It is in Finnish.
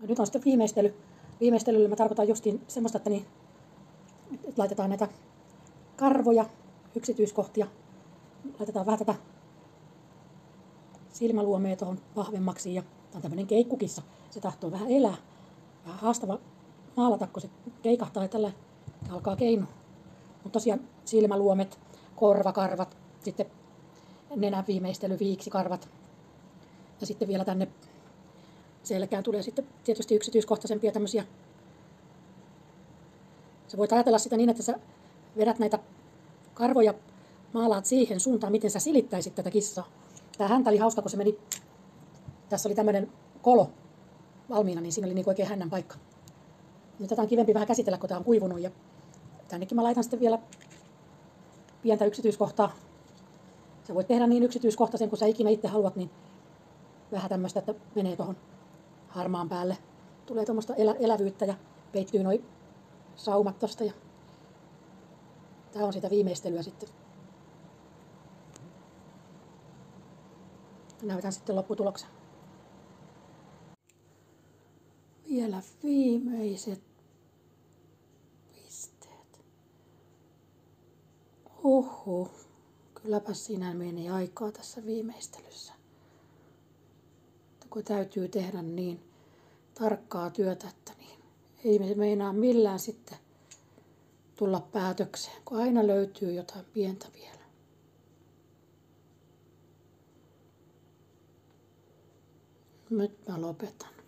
nyt on sitten viimeistely. Viimeistelyllä mä tarkoitan justiin semmoista, että laitetaan näitä karvoja, yksityiskohtia. Laitetaan vähän tätä silmäluomea tuohon vahvemmaksi. Ja tämä on tämmöinen keikkukissa. Se tahtoo vähän elää. Vähän haastava maalata, kun se keikahtaa ja tällä alkaa keinua. Mutta tosiaan silmäluomet, korvakarvat, sitten nenän viimeistely, viiksikarvat. Ja sitten vielä tänne selkään tulee sitten tietysti yksityiskohtaisempia tämmöisiä. Sä voit ajatella sitä niin, että sä vedät näitä karvoja, maalaat siihen suuntaan, miten sä silittäisit tätä kissaa. Tää häntä oli hauska, kun se meni, tässä oli tämmöinen kolo valmiina, niin siinä oli niin oikein hännän paikka. Nyt tätä on kivempi vähän käsitellä, kun tää on kuivunut. Ja tännekin mä laitan sitten vielä pientä yksityiskohtaa. Sä voit tehdä niin yksityiskohtaisen, kun sä ikinä itse haluat, niin vähän tämmöistä, että menee tuohon harmaan päälle. Tulee tuommoista elävyyttä ja peittyy noi saumat tosta. Ja tää on sitä viimeistelyä sitten. Näytän sitten lopputuloksen. Vielä viimeiset pisteet. Oho, kylläpä siinä meni aikaa tässä viimeistelyssä. Kun täytyy tehdä niin tarkkaa työtä, että ei me meinaa millään sitten tulla päätökseen, kun aina löytyy jotain pientä vielä. Nyt mä lopetan.